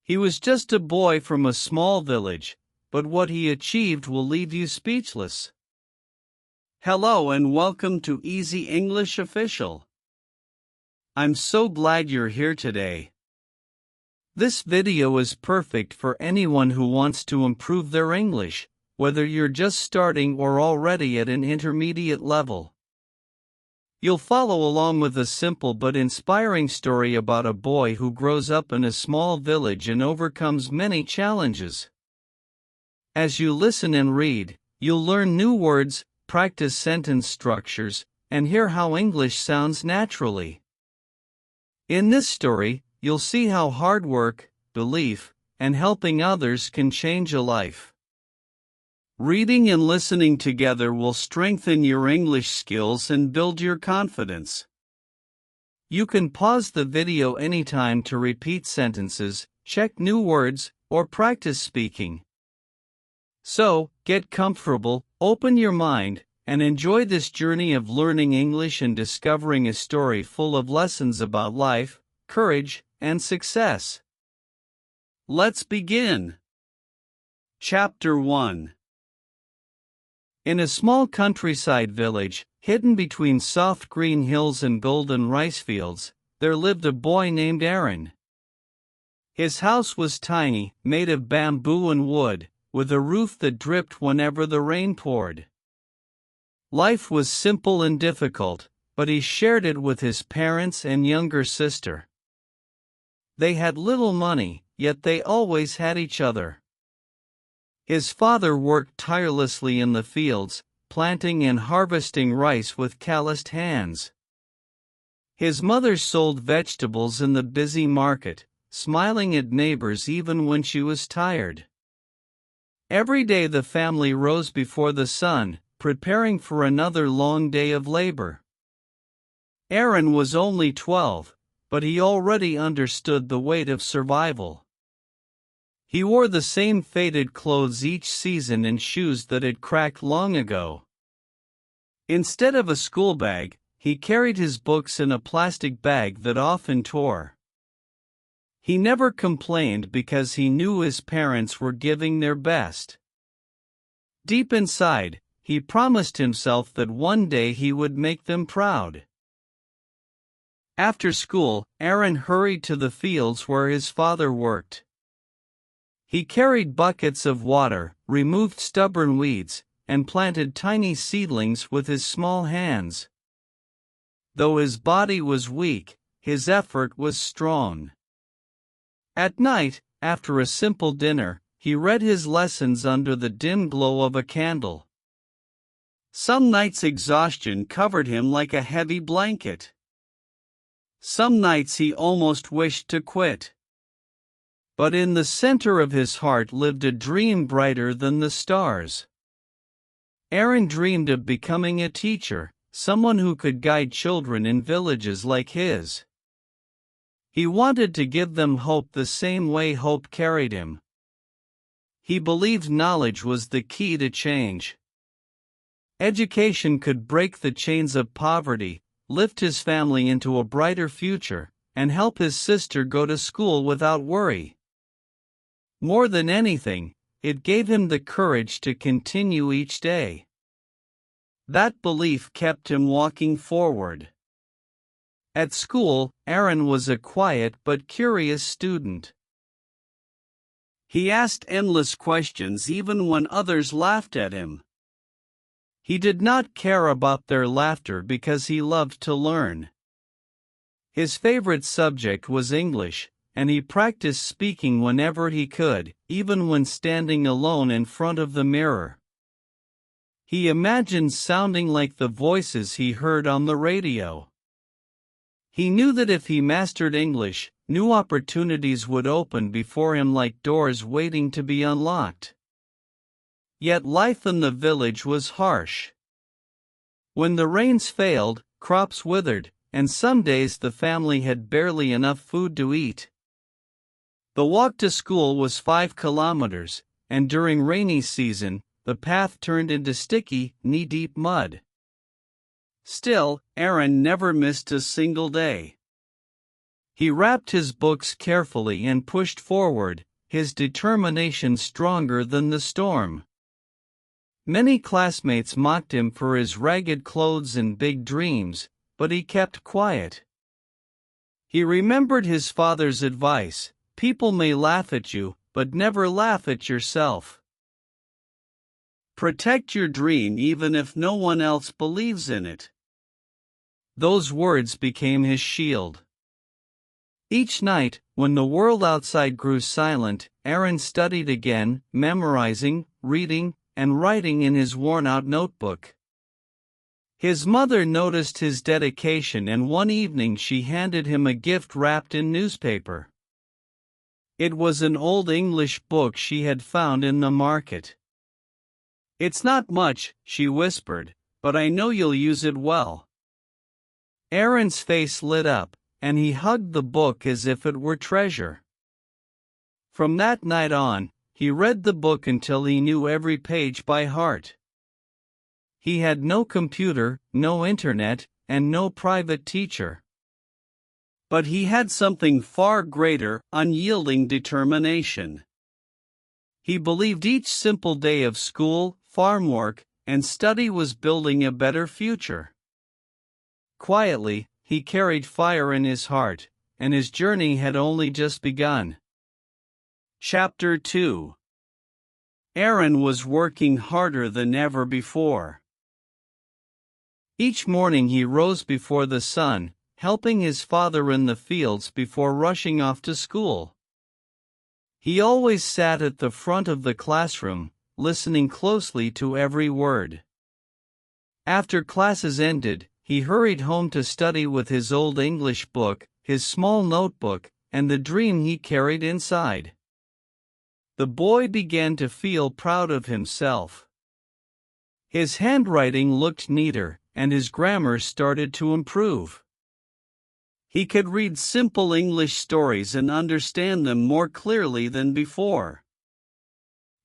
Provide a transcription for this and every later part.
He was just a boy from a small village, but what he achieved will leave you speechless. Hello and welcome to Easy English Official. I'm so glad you're here today. This video is perfect for anyone who wants to improve their English, whether you're just starting or already at an intermediate level. You'll follow along with a simple but inspiring story about a boy who grows up in a small village and overcomes many challenges. As you listen and read, you'll learn new words, practice sentence structures, and hear how English sounds naturally. In this story, you'll see how hard work, belief, and helping others can change a life. Reading and listening together will strengthen your English skills and build your confidence. You can pause the video anytime to repeat sentences, check new words, or practice speaking. So, get comfortable, open your mind, and enjoy this journey of learning English and discovering a story full of lessons about life, courage, and success. Let's begin. Chapter 1. In a small countryside village, hidden between soft green hills and golden rice fields, there lived a boy named Aaron. His house was tiny, made of bamboo and wood, with a roof that dripped whenever the rain poured. Life was simple and difficult, but he shared it with his parents and younger sister. They had little money, yet they always had each other. His father worked tirelessly in the fields, planting and harvesting rice with calloused hands. His mother sold vegetables in the busy market, smiling at neighbors even when she was tired. Every day the family rose before the sun, preparing for another long day of labor. Aaron was only 12, but he already understood the weight of survival. He wore the same faded clothes each season and shoes that had cracked long ago. Instead of a school bag, he carried his books in a plastic bag that often tore. He never complained because he knew his parents were giving their best. Deep inside, he promised himself that one day he would make them proud. After school, Aaron hurried to the fields where his father worked. He carried buckets of water, removed stubborn weeds, and planted tiny seedlings with his small hands. Though his body was weak, his effort was strong. At night, after a simple dinner, he read his lessons under the dim glow of a candle. Some nights exhaustion covered him like a heavy blanket. Some nights he almost wished to quit. But in the center of his heart lived a dream brighter than the stars. Aaron dreamed of becoming a teacher, someone who could guide children in villages like his. He wanted to give them hope the same way hope carried him. He believed knowledge was the key to change. Education could break the chains of poverty, lift his family into a brighter future, and help his sister go to school without worry. More than anything, it gave him the courage to continue each day. That belief kept him walking forward. At school, Aaron was a quiet but curious student. He asked endless questions even when others laughed at him. He did not care about their laughter because he loved to learn. His favorite subject was English, and he practiced speaking whenever he could, even when standing alone in front of the mirror. He imagined sounding like the voices he heard on the radio. He knew that if he mastered English, new opportunities would open before him like doors waiting to be unlocked. Yet life in the village was harsh. When the rains failed, crops withered, and some days the family had barely enough food to eat. The walk to school was 5 kilometers, and during rainy season, the path turned into sticky, knee-deep mud. Still, Aaron never missed a single day. He wrapped his books carefully and pushed forward, his determination stronger than the storm. Many classmates mocked him for his ragged clothes and big dreams, but he kept quiet. He remembered his father's advice: people may laugh at you, but never laugh at yourself. Protect your dream even if no one else believes in it. Those words became his shield. Each night, when the world outside grew silent, Aaron studied again, memorizing, reading, and writing in his worn-out notebook. His mother noticed his dedication, and one evening she handed him a gift wrapped in newspaper. It was an old English book she had found in the market. "It's not much," she whispered, "but I know you'll use it well." Aaron's face lit up, and he hugged the book as if it were treasure. From that night on, he read the book until he knew every page by heart. He had no computer, no internet, and no private teacher. But he had something far greater: unyielding determination. He believed each simple day of school, farm work, and study was building a better future. Quietly, he carried fire in his heart, and his journey had only just begun. Chapter 2. Aaron was working harder than ever before. Each morning he rose before the sun, helping his father in the fields before rushing off to school. He always sat at the front of the classroom, listening closely to every word. After classes ended, he hurried home to study with his old English book, his small notebook, and the dream he carried inside. The boy began to feel proud of himself. His handwriting looked neater, and his grammar started to improve. He could read simple English stories and understand them more clearly than before.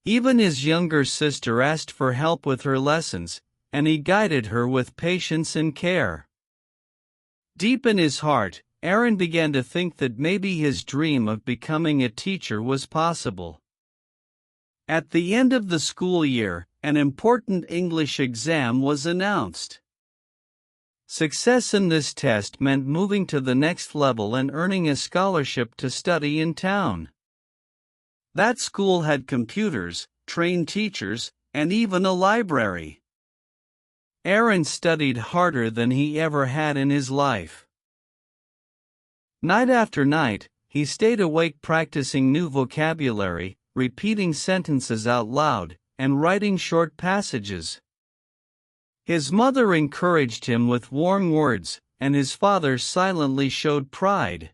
Even his younger sister asked for help with her lessons, and he guided her with patience and care. Deep in his heart, Aaron began to think that maybe his dream of becoming a teacher was possible. At the end of the school year, an important English exam was announced. Success in this test meant moving to the next level and earning a scholarship to study in town. That school had computers, trained teachers, and even a library. Aaron studied harder than he ever had in his life. Night after night, he stayed awake practicing new vocabulary, repeating sentences out loud, and writing short passages. His mother encouraged him with warm words, and his father silently showed pride.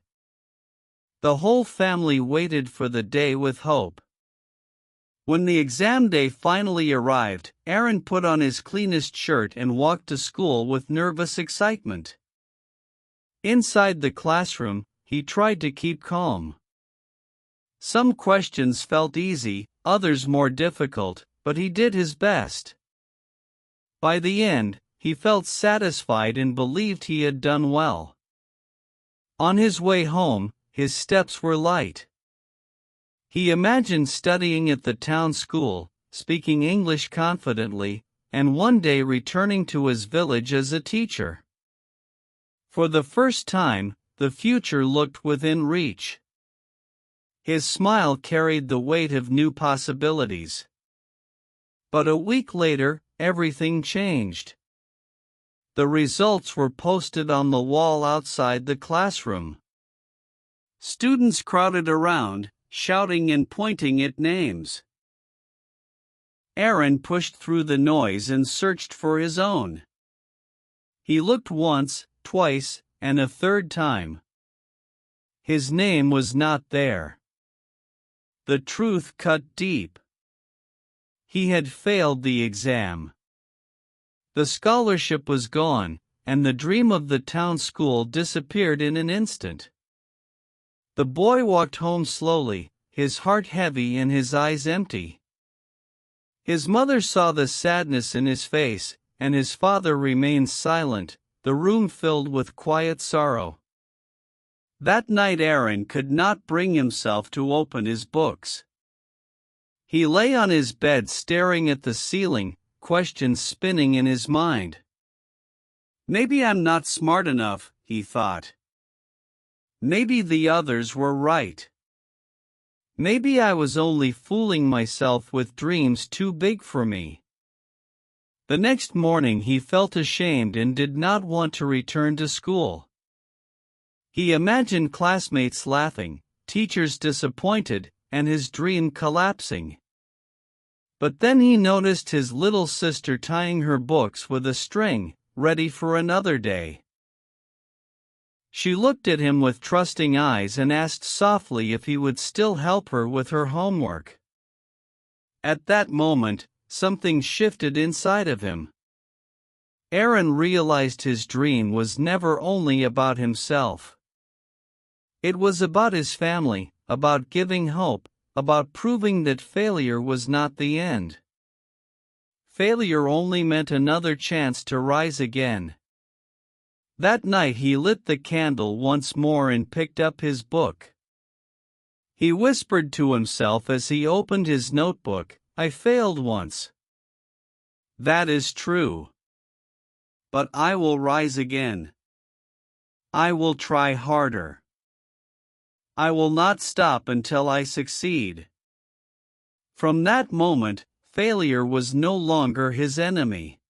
The whole family waited for the day with hope. When the exam day finally arrived, Aaron put on his cleanest shirt and walked to school with nervous excitement. Inside the classroom, he tried to keep calm. Some questions felt easy, others more difficult, but he did his best. By the end, he felt satisfied and believed he had done well. On his way home, his steps were light. He imagined studying at the town school, speaking English confidently, and one day returning to his village as a teacher. For the first time, the future looked within reach. His smile carried the weight of new possibilities. But a week later, everything changed. The results were posted on the wall outside the classroom. Students crowded around, shouting and pointing at names. Aaron pushed through the noise and searched for his own. He looked once, twice, and a third time. His name was not there. The truth cut deep. He had failed the exam. The scholarship was gone, and the dream of the town school disappeared in an instant. The boy walked home slowly, his heart heavy and his eyes empty. His mother saw the sadness in his face, and his father remained silent, the room filled with quiet sorrow. That night Aaron could not bring himself to open his books. He lay on his bed staring at the ceiling, questions spinning in his mind. Maybe I'm not smart enough, he thought. Maybe the others were right. Maybe I was only fooling myself with dreams too big for me. The next morning he felt ashamed and did not want to return to school. He imagined classmates laughing, teachers disappointed, and his dream collapsing. But then he noticed his little sister tying her books with a string, ready for another day. She looked at him with trusting eyes and asked softly if he would still help her with her homework. At that moment, something shifted inside of him. Aaron realized his dream was never only about himself. It was about his family, about giving hope, about proving that failure was not the end. Failure only meant another chance to rise again. That night he lit the candle once more and picked up his book. He whispered to himself as he opened his notebook, "I failed once. That is true. But I will rise again. I will try harder. I will not stop until I succeed." From that moment, failure was no longer his enemy.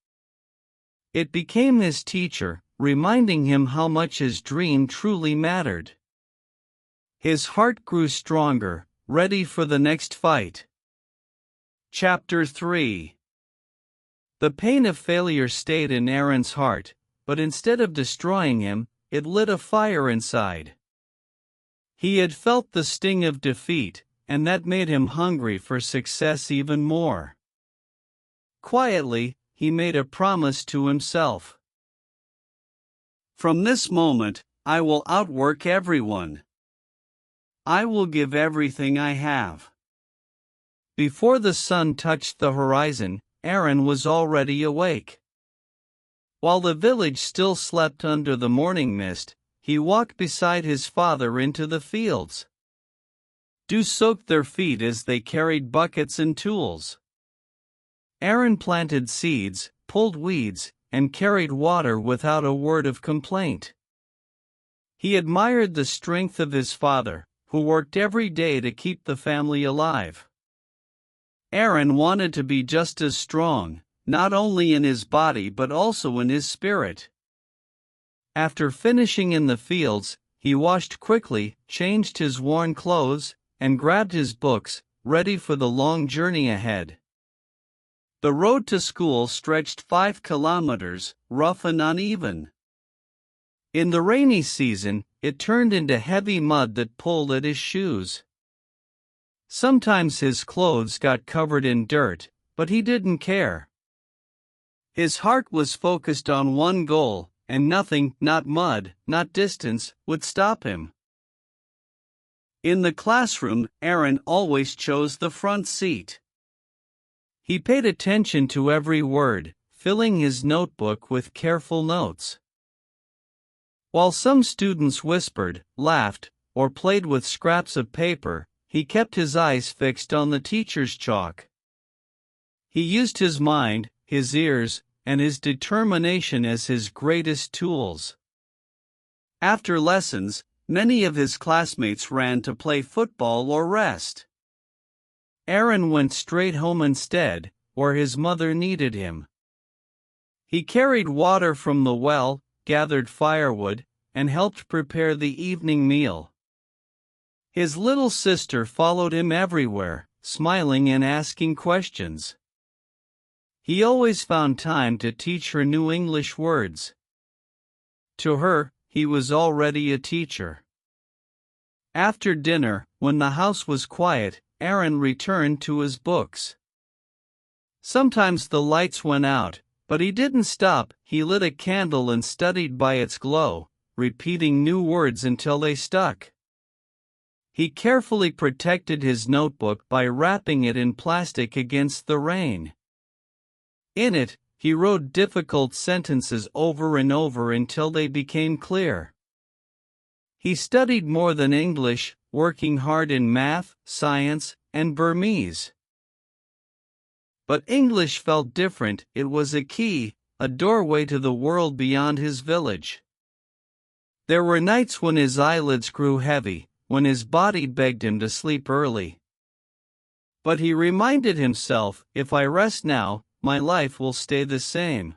It became his teacher, reminding him how much his dream truly mattered. His heart grew stronger, ready for the next fight. Chapter 3. The pain of failure stayed in Aaron's heart, but instead of destroying him, it lit a fire inside. He had felt the sting of defeat, and that made him hungry for success even more. Quietly, he made a promise to himself. From this moment, I will outwork everyone. I will give everything I have. Before the sun touched the horizon, Aaron was already awake. While the village still slept under the morning mist, he walked beside his father into the fields. Dew soaked their feet as they carried buckets and tools. Aaron planted seeds, pulled weeds, and carried water without a word of complaint. He admired the strength of his father, who worked every day to keep the family alive. Aaron wanted to be just as strong, not only in his body but also in his spirit. After finishing in the fields, he washed quickly, changed his worn clothes, and grabbed his books, ready for the long journey ahead. The road to school stretched 5 kilometers, rough and uneven. In the rainy season, it turned into heavy mud that pulled at his shoes. Sometimes his clothes got covered in dirt, but he didn't care. His heart was focused on one goal, and nothing, not mud, not distance, would stop him. In the classroom, Aaron always chose the front seat. He paid attention to every word, filling his notebook with careful notes. While some students whispered, laughed, or played with scraps of paper, he kept his eyes fixed on the teacher's chalk. He used his mind, his ears, and his determination as his greatest tools. After lessons, many of his classmates ran to play football or rest. Aaron went straight home instead, where his mother needed him. He carried water from the well, gathered firewood, and helped prepare the evening meal. His little sister followed him everywhere, smiling and asking questions. He always found time to teach her new English words. To her, he was already a teacher. After dinner, when the house was quiet, Aaron returned to his books. Sometimes the lights went out, but he didn't stop. He lit a candle and studied by its glow, repeating new words until they stuck. He carefully protected his notebook by wrapping it in plastic against the rain. In it, he wrote difficult sentences over and over until they became clear. He studied more than English, working hard in math, science, and Burmese. But English felt different. It was a key, a doorway to the world beyond his village. There were nights when his eyelids grew heavy, when his body begged him to sleep early. But he reminded himself, if I rest now, my life will stay the same.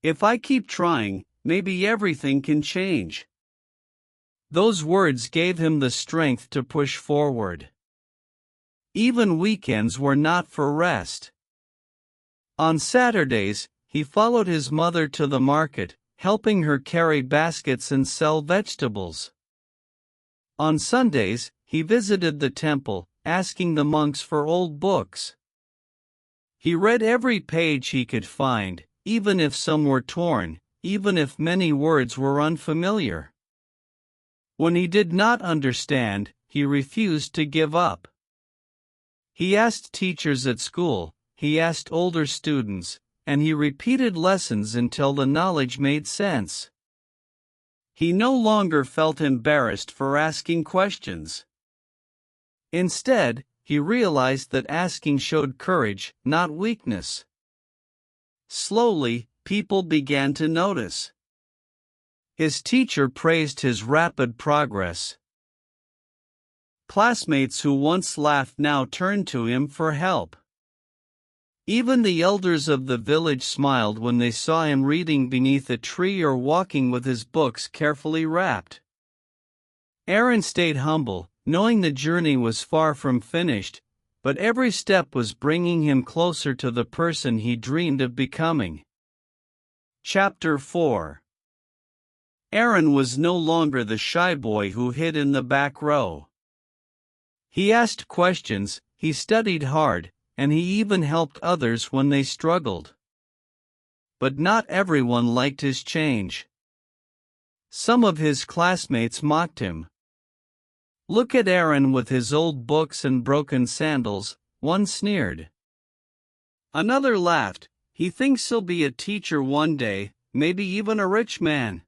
If I keep trying, maybe everything can change. Those words gave him the strength to push forward. Even weekends were not for rest. On Saturdays, he followed his mother to the market, helping her carry baskets and sell vegetables. On Sundays, he visited the temple, asking the monks for old books. He read every page he could find, even if some were torn, even if many words were unfamiliar. When he did not understand, he refused to give up. He asked teachers at school, he asked older students, and he repeated lessons until the knowledge made sense. He no longer felt embarrassed for asking questions. Instead, he realized that asking showed courage, not weakness. Slowly, people began to notice. His teacher praised his rapid progress. Classmates who once laughed now turned to him for help. Even the elders of the village smiled when they saw him reading beneath a tree or walking with his books carefully wrapped. Aaron stayed humble, knowing the journey was far from finished, but every step was bringing him closer to the person he dreamed of becoming. Chapter 4. Aaron was no longer the shy boy who hid in the back row. He asked questions, he studied hard, and he even helped others when they struggled. But not everyone liked his change. Some of his classmates mocked him. "Look at Aaron with his old books and broken sandals," one sneered. Another laughed, "He thinks he'll be a teacher one day, maybe even a rich man."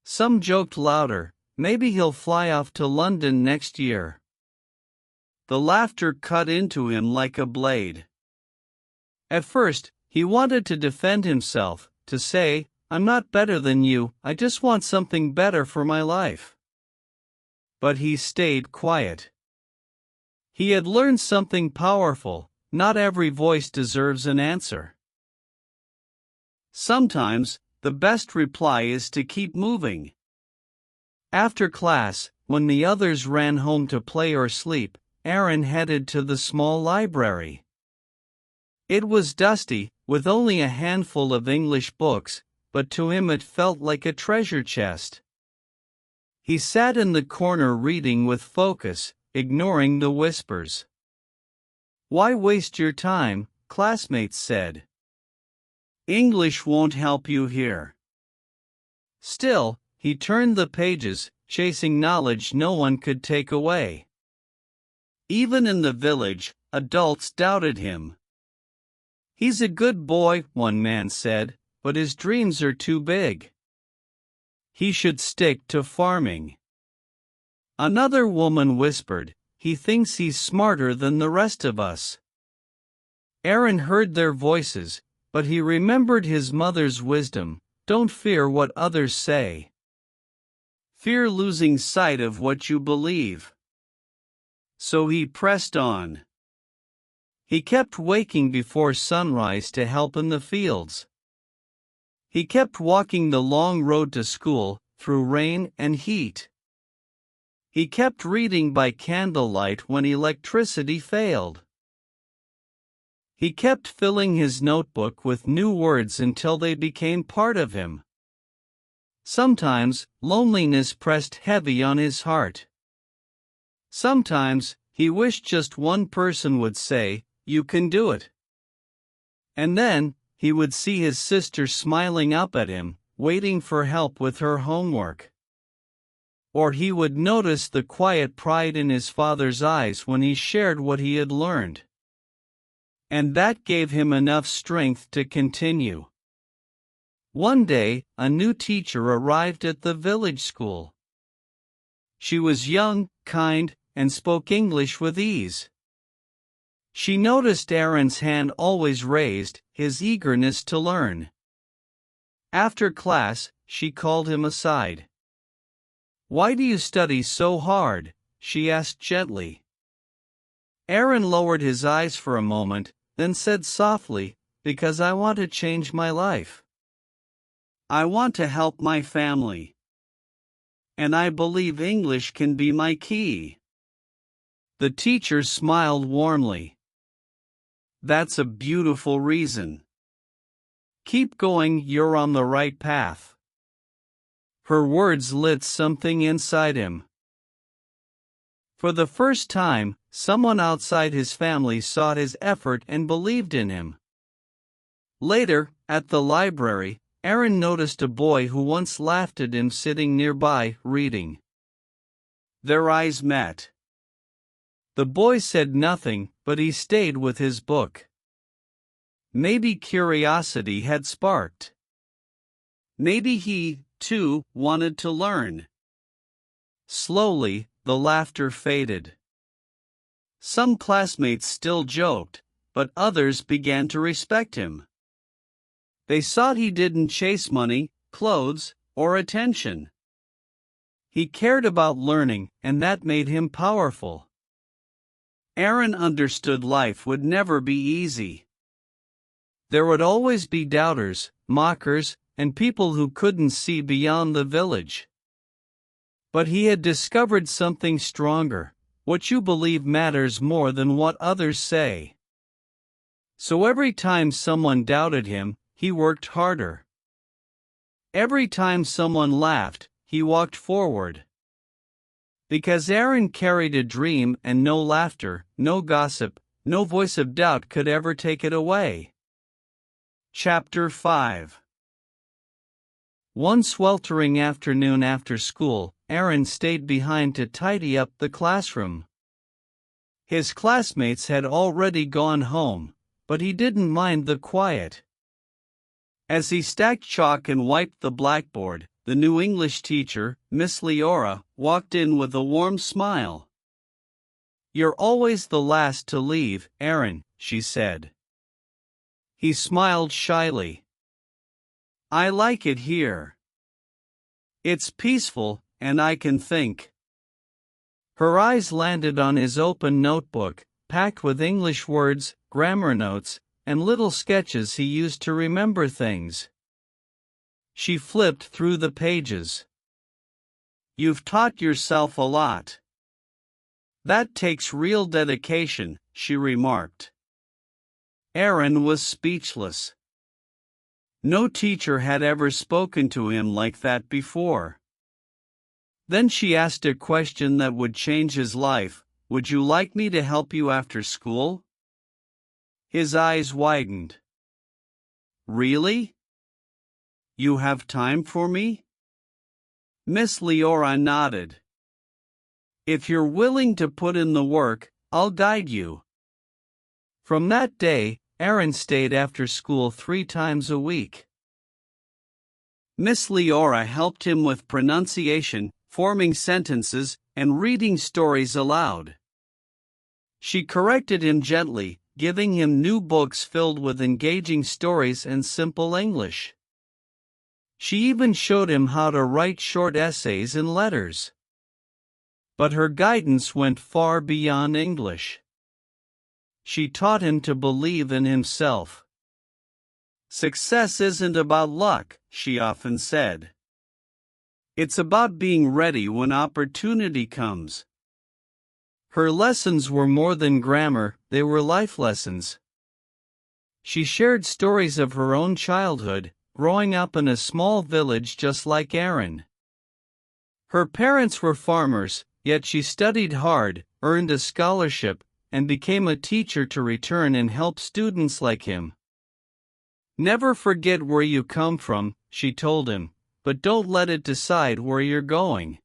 Some joked louder, "Maybe he'll fly off to London next year." The laughter cut into him like a blade. At first, he wanted to defend himself, to say, "I'm not better than you, I just want something better for my life." But he stayed quiet. He had learned something powerful: not every voice deserves an answer. Sometimes, the best reply is to keep moving. After class, when the others ran home to play or sleep, Aaron headed to the small library. It was dusty, with only a handful of English books, but to him it felt like a treasure chest. He sat in the corner reading with focus, ignoring the whispers. "Why waste your time?" classmates said. "English won't help you here." Still, he turned the pages, chasing knowledge no one could take away. Even in the village, adults doubted him. "He's a good boy," one man said, "but his dreams are too big. He should stick to farming." Another woman whispered, "He thinks he's smarter than the rest of us." Aaron heard their voices, but he remembered his mother's wisdom: don't fear what others say. Fear losing sight of what you believe. So he pressed on. He kept waking before sunrise to help in the fields. He kept walking the long road to school, through rain and heat. He kept reading by candlelight when electricity failed. He kept filling his notebook with new words until they became part of him. Sometimes, loneliness pressed heavy on his heart. Sometimes, he wished just one person would say, "You can do it." And then, he would see his sister smiling up at him, waiting for help with her homework. Or he would notice the quiet pride in his father's eyes when he shared what he had learned. And that gave him enough strength to continue. One day, a new teacher arrived at the village school. She was young, kind, and spoke English with ease. She noticed Aaron's hand always raised, his eagerness to learn. After class, she called him aside. "Why do you study so hard?" she asked gently. Aaron lowered his eyes for a moment, then said softly, "Because I want to change my life. I want to help my family. And I believe English can be my key." The teacher smiled warmly. "That's a beautiful reason. Keep going, you're on the right path." Her words lit something inside him. For the first time, someone outside his family saw his effort and believed in him. Later, at the library, Aaron noticed a boy who once laughed at him sitting nearby, reading. Their eyes met. The boy said nothing, but he stayed with his book. Maybe curiosity had sparked. Maybe he, too, wanted to learn. Slowly, the laughter faded. Some classmates still joked, but others began to respect him. They saw he didn't chase money, clothes, or attention. He cared about learning, and that made him powerful. Aaron understood life would never be easy. There would always be doubters, mockers, and people who couldn't see beyond the village. But he had discovered something stronger: what you believe matters more than what others say. So every time someone doubted him, he worked harder. Every time someone laughed, he walked forward. Because Aaron carried a dream, and no laughter, no gossip, no voice of doubt could ever take it away. Chapter 5. One sweltering afternoon after school, Aaron stayed behind to tidy up the classroom. His classmates had already gone home, but he didn't mind the quiet. As he stacked chalk and wiped the blackboard, the new English teacher, Miss Leora, walked in with a warm smile. "You're always the last to leave, Aaron," she said. He smiled shyly. "I like it here. It's peaceful, and I can think." Her eyes landed on his open notebook, packed with English words, grammar notes, and little sketches he used to remember things. She flipped through the pages. "You've taught yourself a lot. That takes real dedication," she remarked. Aaron was speechless. No teacher had ever spoken to him like that before. Then she asked a question that would change his life: "Would you like me to help you after school?" His eyes widened. "Really? You have time for me?" Miss Leora nodded. "If you're willing to put in the work, I'll guide you." From that day, Aaron stayed after school 3 times a week. Miss Leora helped him with pronunciation, forming sentences, and reading stories aloud. She corrected him gently, giving him new books filled with engaging stories and simple English. She even showed him how to write short essays and letters. But her guidance went far beyond English. She taught him to believe in himself. "Success isn't about luck," she often said. "It's about being ready when opportunity comes." Her lessons were more than grammar, they were life lessons. She shared stories of her own childhood, growing up in a small village just like Aaron. Her parents were farmers, yet she studied hard, earned a scholarship, and became a teacher to return and help students like him. "Never forget where you come from," she told him, "but don't let it decide where you're going."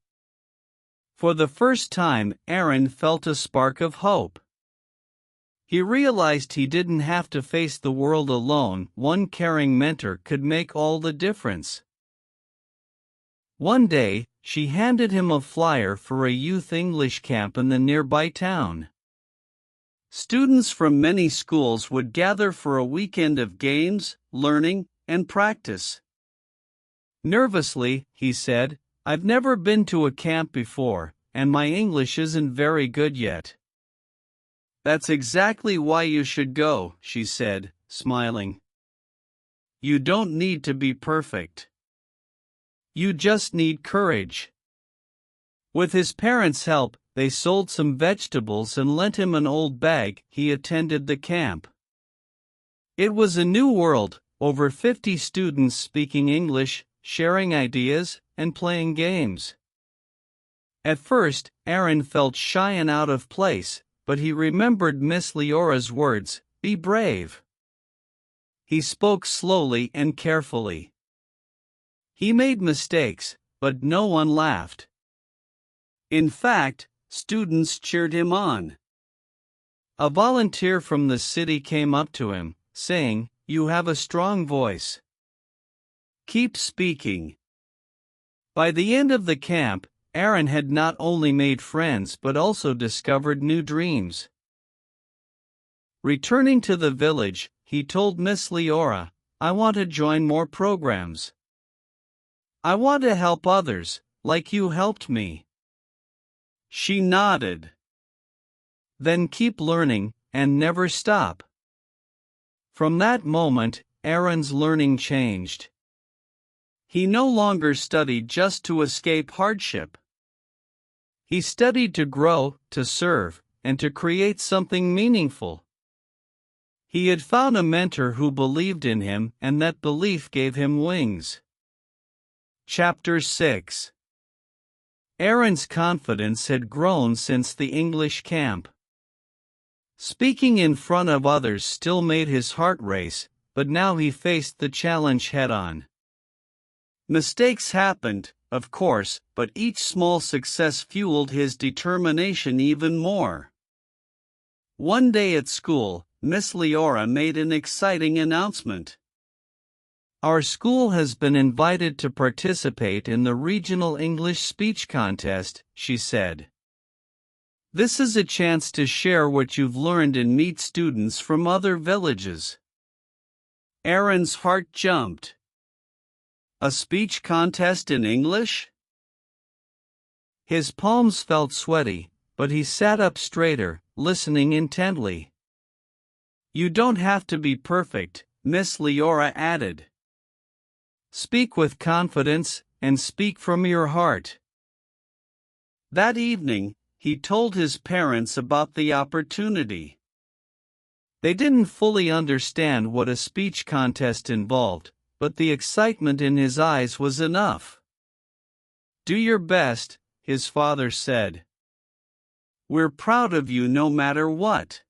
For the first time, Aaron felt a spark of hope. He realized he didn't have to face the world alone. One caring mentor could make all the difference. One day, she handed him a flyer for a youth English camp in the nearby town. Students from many schools would gather for a weekend of games, learning, and practice. Nervously, he said, "I've never been to a camp before, and my English isn't very good yet." "That's exactly why you should go," she said, smiling. "You don't need to be perfect. You just need courage." With his parents' help, they sold some vegetables and lent him an old bag. He attended the camp. It was a new world, over 50 students speaking English, sharing ideas, and playing games. At first, Aaron felt shy and out of place, but he remembered Miss Leora's words, "Be brave." He spoke slowly and carefully. He made mistakes, but no one laughed. In fact, students cheered him on. A volunteer from the city came up to him, saying, "You have a strong voice. Keep speaking." By the end of the camp, Aaron had not only made friends but also discovered new dreams. Returning to the village, he told Miss Leora, "I want to join more programs. I want to help others, like you helped me." She nodded. "Then keep learning, and never stop." From that moment, Aaron's learning changed. He no longer studied just to escape hardship. He studied to grow, to serve, and to create something meaningful. He had found a mentor who believed in him, and that belief gave him wings. Chapter 6. Aaron's confidence had grown since the English camp. Speaking in front of others still made his heart race, but now he faced the challenge head-on. Mistakes happened, of course, but each small success fueled his determination even more. One day at school, Miss Leora made an exciting announcement. "Our school has been invited to participate in the Regional English Speech Contest," she said. "This is a chance to share what you've learned and meet students from other villages." Aaron's heart jumped. A speech contest in English? His palms felt sweaty, but he sat up straighter, listening intently. "You don't have to be perfect," Miss Leora added. "Speak with confidence, and speak from your heart." That evening, he told his parents about the opportunity. They didn't fully understand what a speech contest involved, but the excitement in his eyes was enough. "Do your best," his father said. "We're proud of you no matter what."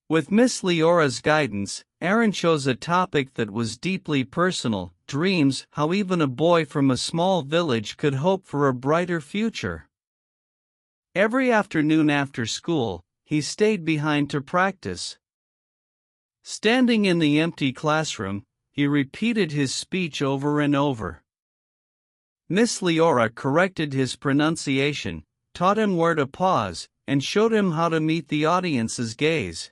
With Miss Leora's guidance, Aaron chose a topic that was deeply personal, dreams, how even a boy from a small village could hope for a brighter future. Every afternoon after school, he stayed behind to practice. Standing in the empty classroom, he repeated his speech over and over. Miss Leora corrected his pronunciation, taught him where to pause, and showed him how to meet the audience's gaze.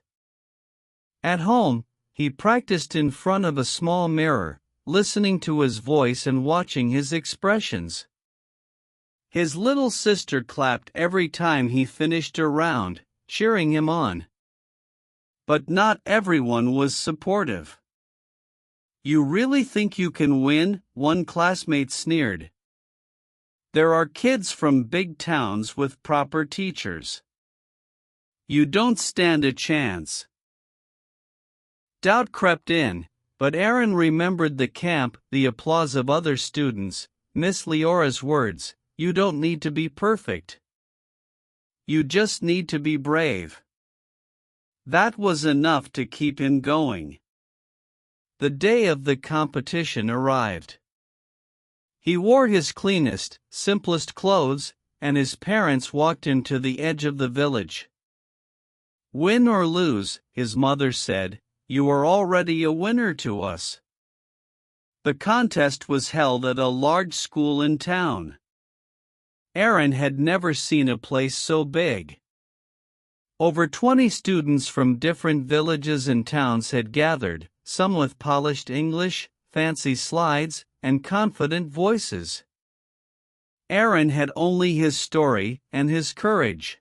At home, he practiced in front of a small mirror, listening to his voice and watching his expressions. His little sister clapped every time he finished a round, cheering him on. But not everyone was supportive. "You really think you can win?" one classmate sneered. "There are kids from big towns with proper teachers. You don't stand a chance." Doubt crept in, but Aaron remembered the camp, the applause of other students, Miss Leora's words, "You don't need to be perfect. You just need to be brave." That was enough to keep him going. The day of the competition arrived. He wore his cleanest, simplest clothes, and his parents walked him to the edge of the village. "Win or lose," his mother said, "you are already a winner to us." The contest was held at a large school in town. Aaron had never seen a place so big. Over 20 students from different villages and towns had gathered, some with polished English, fancy slides, and confident voices. Aaron had only his story and his courage.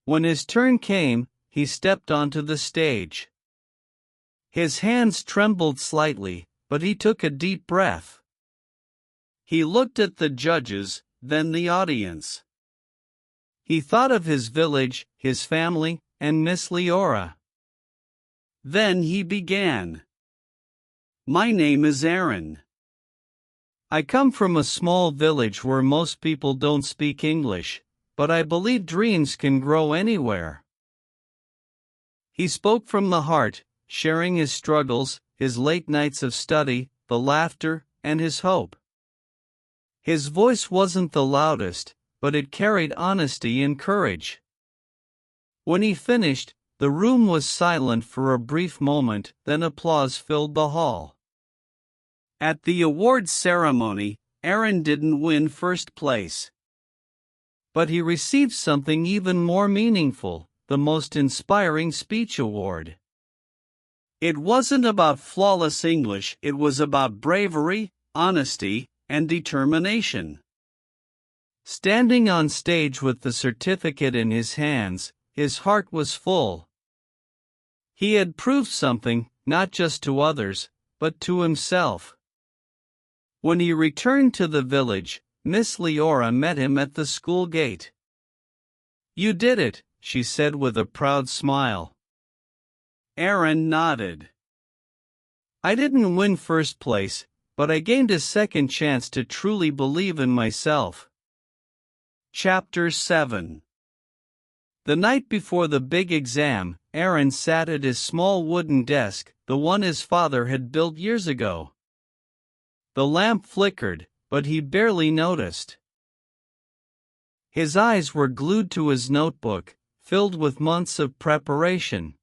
When his turn came, he stepped onto the stage. His hands trembled slightly, but he took a deep breath. He looked at the judges, then the audience. He thought of his village, his family, and Miss Leora. Then he began. My name is Aaron. I come from a small village where most people don't speak English, but I believe dreams can grow anywhere. He spoke from the heart, sharing his struggles, his late nights of study, the laughter, and his hope. His voice wasn't the loudest, but it carried honesty and courage. When he finished, the room was silent for a brief moment, then applause filled the hall. At the awards ceremony, Aaron didn't win first place. But he received something even more meaningful, the most inspiring speech award. It wasn't about flawless English, it was about bravery, honesty, and determination. Standing on stage with the certificate in his hands, his heart was full. He had proved something, not just to others, but to himself. When he returned to the village, Miss Leora met him at the school gate. You did it, she said with a proud smile. Aaron nodded. I didn't win first place, but I gained a second chance to truly believe in myself. Chapter 7. The night before the big exam, Aaron sat at his small wooden desk, the one his father had built years ago. The lamp flickered, but he barely noticed. His eyes were glued to his notebook, filled with months of preparation.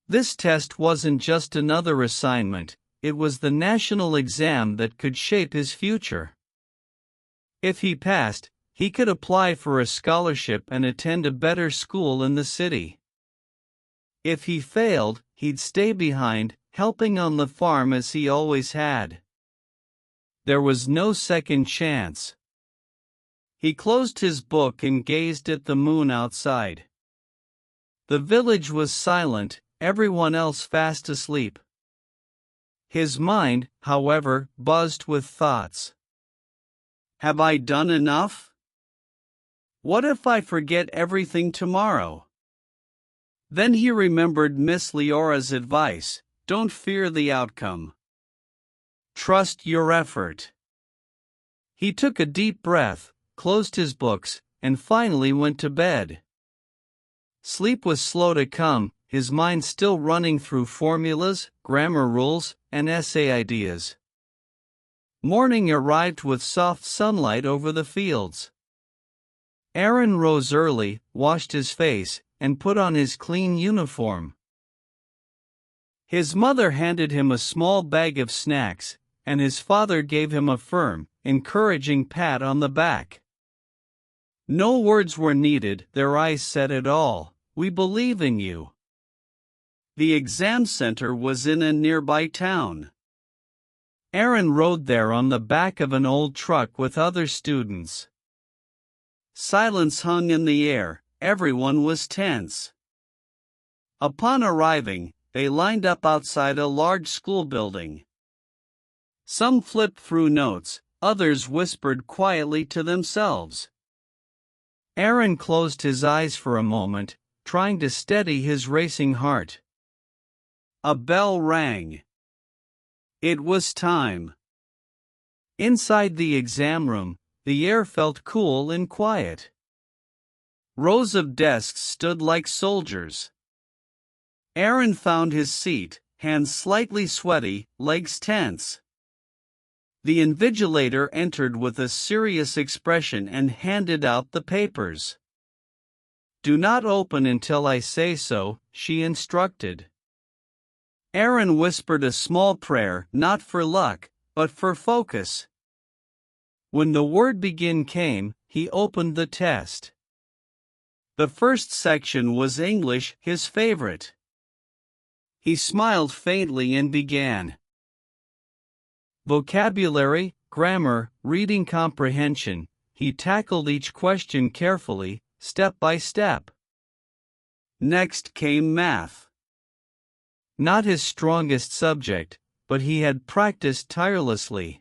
This test wasn't just another assignment, it was the national exam that could shape his future. If he passed, he could apply for a scholarship and attend a better school in the city. If he failed, he'd stay behind, helping on the farm as he always had. There was no second chance. He closed his book and gazed at the moon outside. The village was silent, everyone else fast asleep. His mind, however, buzzed with thoughts. Have I done enough? What if I forget everything tomorrow? Then he remembered Miss Leora's advice, don't fear the outcome. Trust your effort. He took a deep breath, closed his books, and finally went to bed. Sleep was slow to come, his mind still running through formulas, grammar rules, and essay ideas. Morning arrived with soft sunlight over the fields. Aaron rose early, washed his face, and put on his clean uniform. His mother handed him a small bag of snacks, and his father gave him a firm, encouraging pat on the back. No words were needed, their eyes said it all. We believe in you. The exam center was in a nearby town. Aaron rode there on the back of an old truck with other students. Silence hung in the air, everyone was tense. Upon arriving, they lined up outside a large school building. Some flipped through notes, others whispered quietly to themselves. Aaron closed his eyes for a moment, trying to steady his racing heart. A bell rang. It was time. Inside the exam room, the air felt cool and quiet. Rows of desks stood like soldiers. Aaron found his seat, hands slightly sweaty, legs tense. The invigilator entered with a serious expression and handed out the papers. Do not open until I say so, she instructed. Aaron whispered a small prayer, not for luck, but for focus. When the word begin came, he opened the test. The first section was English, his favorite. He smiled faintly and began. Vocabulary, grammar, reading comprehension. He tackled each question carefully, step by step. Next came math. Not his strongest subject, but he had practiced tirelessly.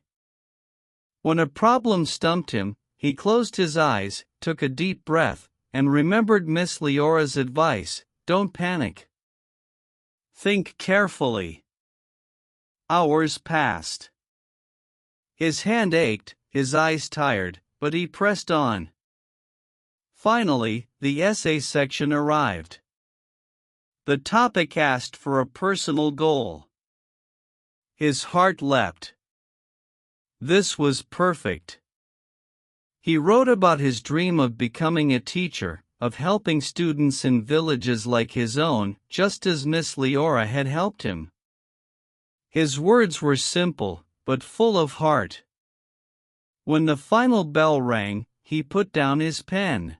When a problem stumped him, he closed his eyes, took a deep breath, and remembered Miss Leora's advice: don't panic. Think carefully. Hours passed. His hand ached, his eyes tired, but he pressed on. Finally, the essay section arrived. The topic asked for a personal goal. His heart leapt. This was perfect. He wrote about his dream of becoming a teacher, of helping students in villages like his own, just as Miss Leora had helped him. His words were simple, but full of heart. When the final bell rang, he put down his pen.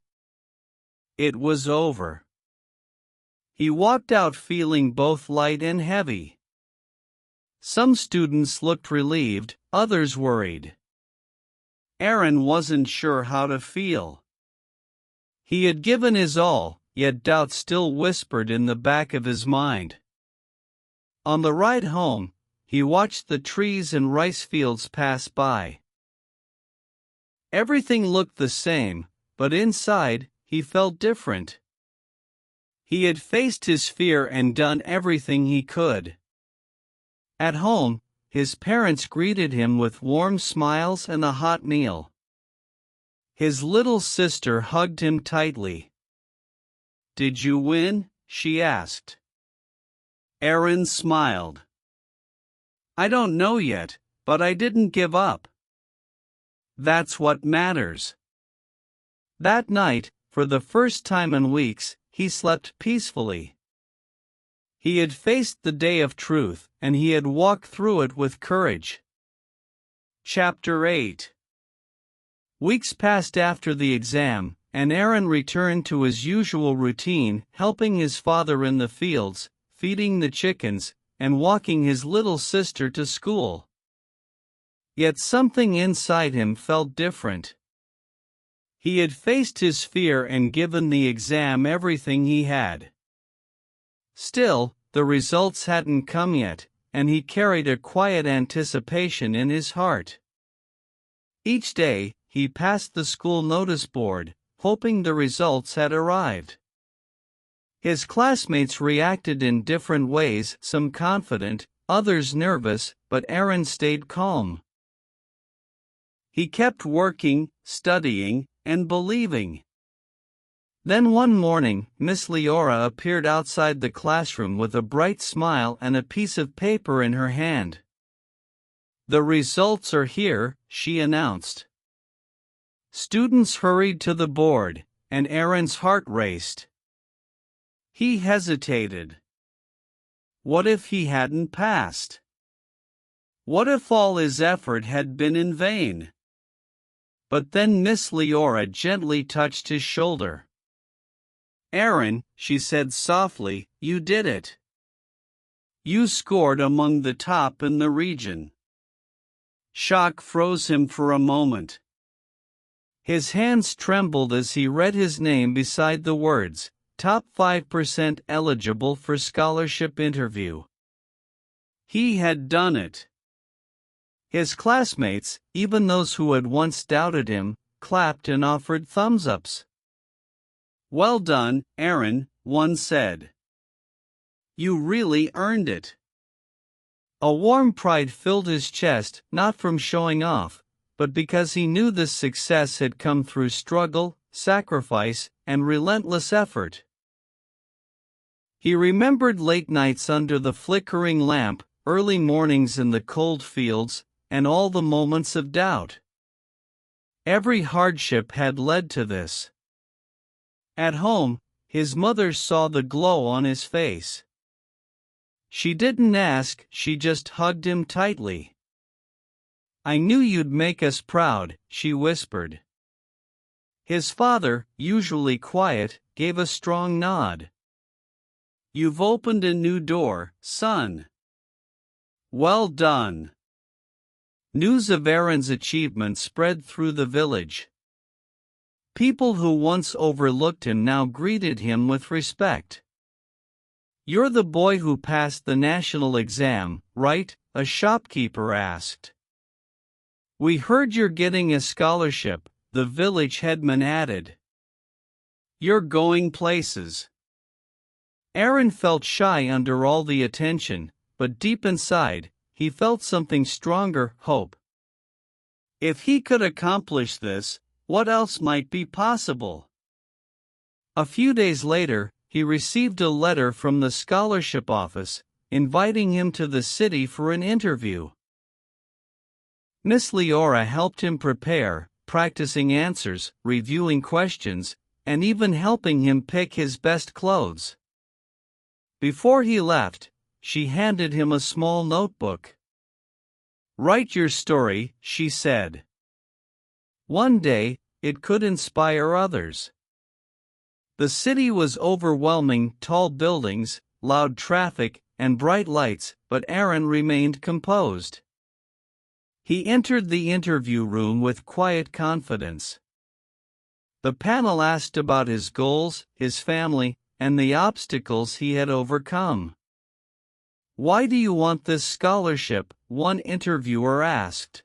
It was over. He walked out feeling both light and heavy. Some students looked relieved, others worried. Aaron wasn't sure how to feel. He had given his all, yet doubt still whispered in the back of his mind. On the ride home, he watched the trees and rice fields pass by. Everything looked the same, but inside, he felt different. He had faced his fear and done everything he could. At home, his parents greeted him with warm smiles and a hot meal. His little sister hugged him tightly. "Did you win?" she asked. Aaron smiled. "I don't know yet, but I didn't give up. That's what matters." That night, for the first time in weeks, he slept peacefully. He had faced the day of truth, and he had walked through it with courage. Chapter 8. Weeks passed after the exam, and Aaron returned to his usual routine, helping his father in the fields, feeding the chickens, and walking his little sister to school. Yet something inside him felt different. He had faced his fear and given the exam everything he had. Still, the results hadn't come yet, and he carried a quiet anticipation in his heart. Each day, he passed the school notice board, hoping the results had arrived. His classmates reacted in different ways, some confident, others nervous, but Aaron stayed calm. He kept working, studying, and believing. Then one morning, Miss Leora appeared outside the classroom with a bright smile and a piece of paper in her hand. "The results are here," she announced. Students hurried to the board, and Aaron's heart raced. He hesitated. What if he hadn't passed? What if all his effort had been in vain? But then Miss Leora gently touched his shoulder. "Aaron," she said softly, "you did it. You scored among the top in the region." Shock froze him for a moment. His hands trembled as he read his name beside the words, "Top 5% eligible for scholarship interview." He had done it. His classmates, even those who had once doubted him, clapped and offered thumbs-ups. "Well done, Aaron," one said. "You really earned it." A warm pride filled his chest, not from showing off, but because he knew this success had come through struggle, sacrifice, and relentless effort. He remembered late nights under the flickering lamp, early mornings in the cold fields, and all the moments of doubt. Every hardship had led to this. At home, his mother saw the glow on his face. She didn't ask, she just hugged him tightly. I knew you'd make us proud, she whispered. His father, usually quiet, gave a strong nod. You've opened a new door, son. Well done. News of Aaron's achievement spread through the village. People who once overlooked him now greeted him with respect. You're the boy who passed the national exam, right? A shopkeeper asked. We heard you're getting a scholarship, the village headman added. You're going places. Aaron felt shy under all the attention, but deep inside, he felt something stronger, hope. If he could accomplish this, what else might be possible? A few days later, he received a letter from the scholarship office, inviting him to the city for an interview. Miss Leora helped him prepare, practicing answers, reviewing questions, and even helping him pick his best clothes. Before he left, she handed him a small notebook. Write your story, she said. One day, it could inspire others. The city was overwhelming, tall buildings, loud traffic, and bright lights, but Aaron remained composed. He entered the interview room with quiet confidence. The panel asked about his goals, his family, and the obstacles he had overcome. Why do you want this scholarship? One interviewer asked.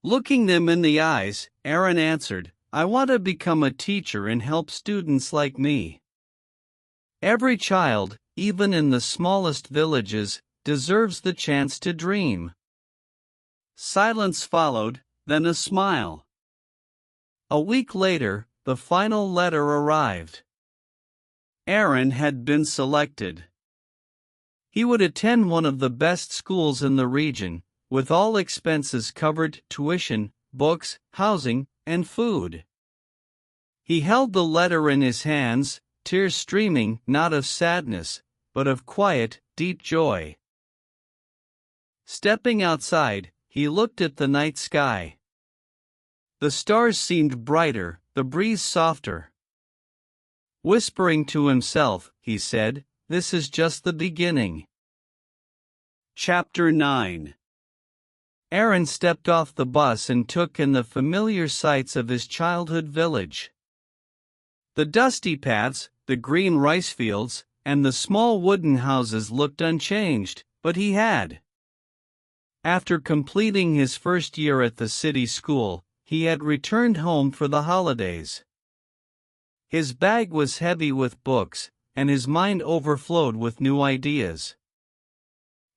Looking them in the eyes, Aaron answered, I want to become a teacher and help students like me. Every child, even in the smallest villages, deserves the chance to dream. Silence followed, then a smile. A week later, the final letter arrived. Aaron had been selected. He would attend one of the best schools in the region, with all expenses covered, tuition, books, housing, and food. He held the letter in his hands, tears streaming, not of sadness, but of quiet, deep joy. Stepping outside, he looked at the night sky. The stars seemed brighter, the breeze softer. Whispering to himself, he said, This is just the beginning. Chapter 9. Aaron stepped off the bus and took in the familiar sights of his childhood village. The dusty paths, the green rice fields, and the small wooden houses looked unchanged, but he had. After completing his first year at the city school, he had returned home for the holidays. His bag was heavy with books, and his mind overflowed with new ideas.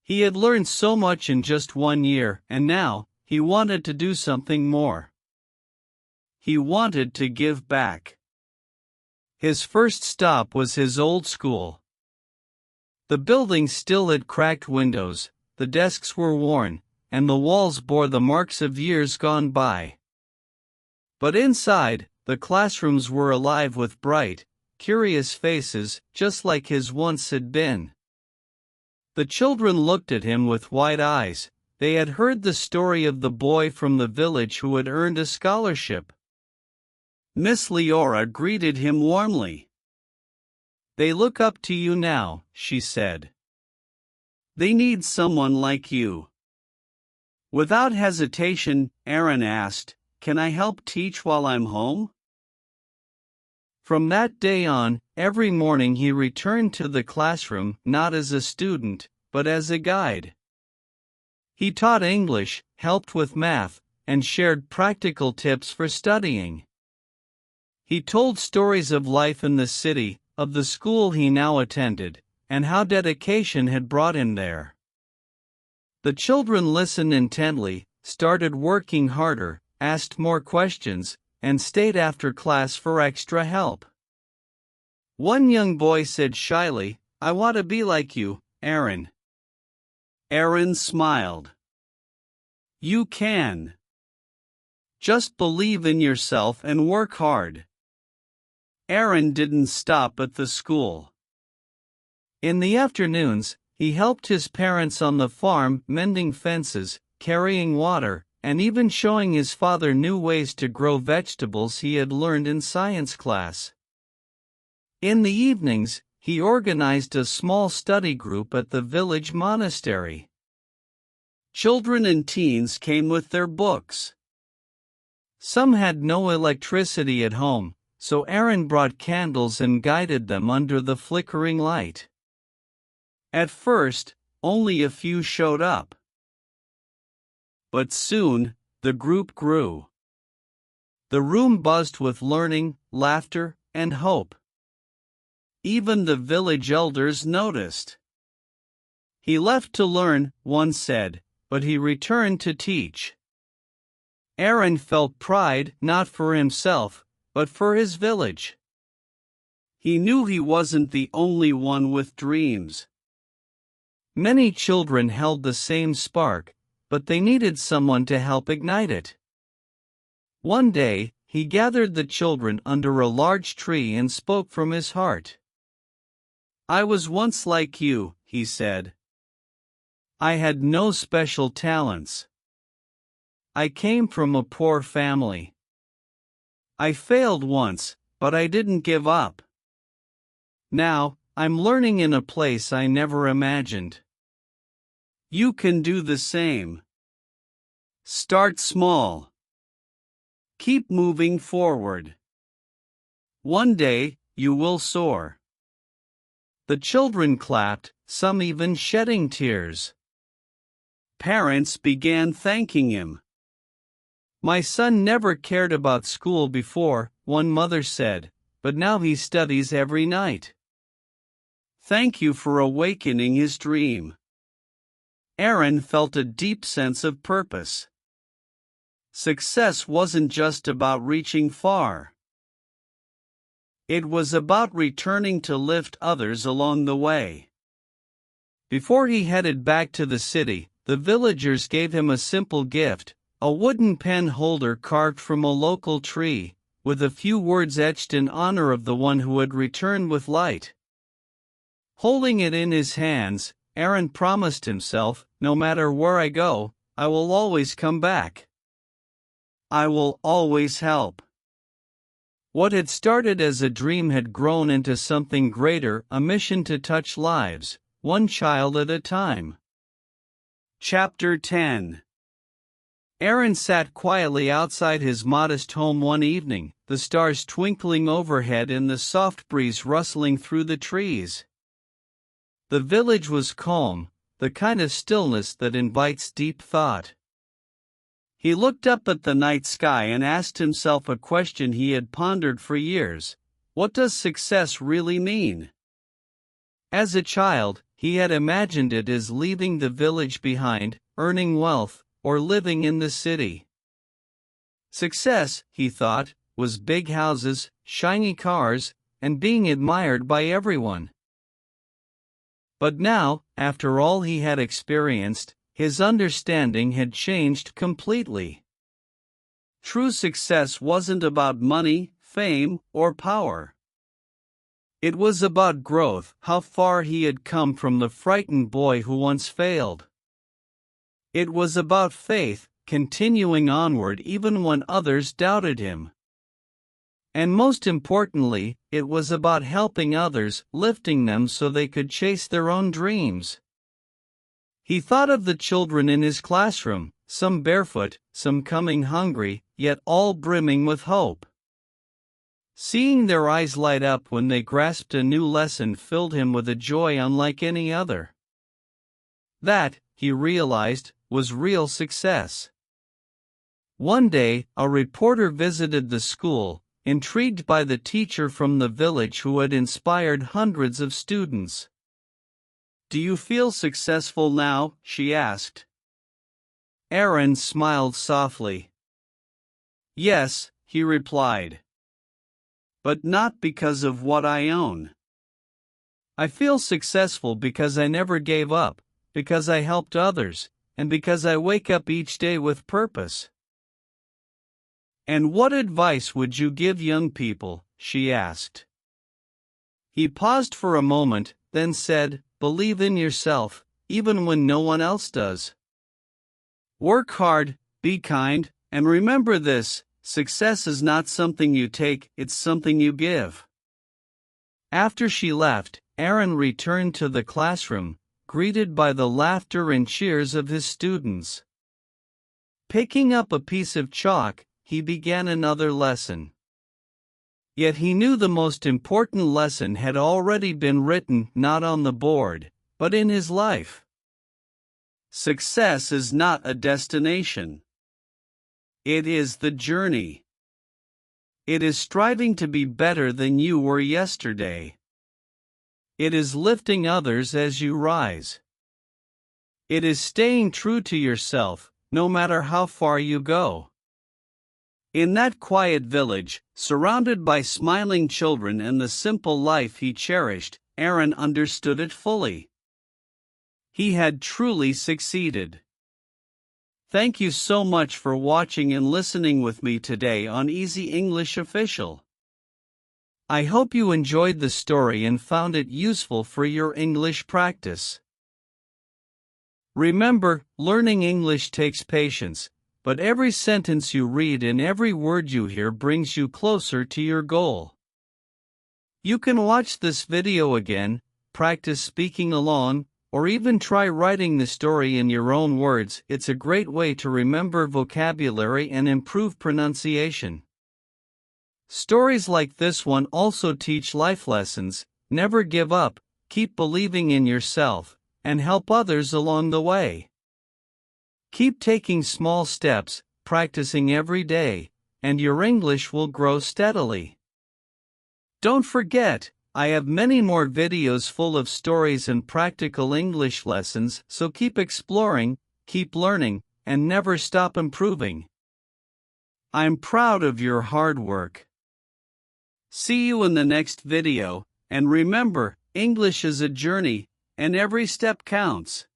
He had learned so much in just 1 year, and now, he wanted to do something more. He wanted to give back. His first stop was his old school. The building still had cracked windows, the desks were worn, and the walls bore the marks of years gone by. But inside, the classrooms were alive with bright, curious faces, just like his once had been. The children looked at him with wide eyes. They had heard the story of the boy from the village who had earned a scholarship. Miss Leora greeted him warmly. They look up to you now, she said. They need someone like you. Without hesitation, Aaron asked, Can I help teach while I'm home? From that day on, every morning he returned to the classroom not as a student, but as a guide. He taught English, helped with math, and shared practical tips for studying. He told stories of life in the city, of the school he now attended, and how dedication had brought him there. The children listened intently, started working harder, asked more questions, and stayed after class for extra help. One young boy said shyly, I want to be like you, Aaron. Aaron smiled. You can. Just believe in yourself and work hard. Aaron didn't stop at the school. In the afternoons, he helped his parents on the farm, mending fences, carrying water, and even showing his father new ways to grow vegetables he had learned in science class. In the evenings, he organized a small study group at the village monastery. Children and teens came with their books. Some had no electricity at home, so Aaron brought candles and guided them under the flickering light. At first, only a few showed up. But soon, the group grew. The room buzzed with learning, laughter, and hope. Even the village elders noticed. "He left to learn," one said, "but he returned to teach." Aaron felt pride not for himself, but for his village. He knew he wasn't the only one with dreams. Many children held the same spark, but they needed someone to help ignite it. One day, he gathered the children under a large tree and spoke from his heart. "I was once like you," he said. "I had no special talents. I came from a poor family. I failed once, but I didn't give up. Now, I'm learning in a place I never imagined. You can do the same. Start small. Keep moving forward. One day, you will soar." The children clapped, some even shedding tears. Parents began thanking him. "My son never cared about school before," one mother said, "but now he studies every night. Thank you for awakening his dream." Aaron felt a deep sense of purpose. Success wasn't just about reaching far. It was about returning to lift others along the way. Before he headed back to the city, the villagers gave him a simple gift, a wooden pen holder carved from a local tree, with a few words etched in honor of the one who had returned with light. Holding it in his hands, Aaron promised himself, "No matter where I go, I will always come back. I will always help." What had started as a dream had grown into something greater, a mission to touch lives, one child at a time. Chapter 10. Aaron sat quietly outside his modest home one evening, the stars twinkling overhead and the soft breeze rustling through the trees. The village was calm, the kind of stillness that invites deep thought. He looked up at the night sky and asked himself a question he had pondered for years: what does success really mean? As a child, he had imagined it as leaving the village behind, earning wealth, or living in the city. Success, he thought, was big houses, shiny cars, and being admired by everyone. But now, after all he had experienced, his understanding had changed completely. True success wasn't about money, fame, or power. It was about growth, how far he had come from the frightened boy who once failed. It was about faith, continuing onward even when others doubted him. And most importantly, it was about helping others, lifting them so they could chase their own dreams. He thought of the children in his classroom, some barefoot, some coming hungry, yet all brimming with hope. Seeing their eyes light up when they grasped a new lesson filled him with a joy unlike any other. That, he realized, was real success. One day, a reporter visited the school, intrigued by the teacher from the village who had inspired hundreds of students. "Do you feel successful now?" she asked. Aaron smiled softly. "Yes," he replied. "But not because of what I own. I feel successful because I never gave up, because I helped others, and because I wake up each day with purpose." "And what advice would you give young people?" she asked. He paused for a moment, then said, "Believe in yourself, even when no one else does. Work hard, be kind, and remember this: success is not something you take, it's something you give. After she left, Aaron returned to the classroom, greeted by the laughter and cheers of his students. Picking up a piece of chalk, he began another lesson. Yet he knew the most important lesson had already been written, not on the board, but in his life. Success is not a destination. It is the journey. It is striving to be better than you were yesterday. It is lifting others as you rise. It is staying true to yourself, no matter how far you go. In that quiet village, surrounded by smiling children and the simple life he cherished, Aaron understood it fully. He had truly succeeded. Thank you so much for watching and listening with me today on Easy English Official. I hope you enjoyed the story and found it useful for your English practice. Remember, learning English takes patience, but every sentence you read and every word you hear brings you closer to your goal. You can watch this video again, practice speaking along, or even try writing the story in your own words. It's a great way to remember vocabulary and improve pronunciation. Stories like this one also teach life lessons: never give up, keep believing in yourself, and help others along the way. Keep taking small steps, practicing every day, and your English will grow steadily. Don't forget, I have many more videos full of stories and practical English lessons, so keep exploring, keep learning, and never stop improving. I'm proud of your hard work. See you in the next video, and remember, English is a journey, and every step counts.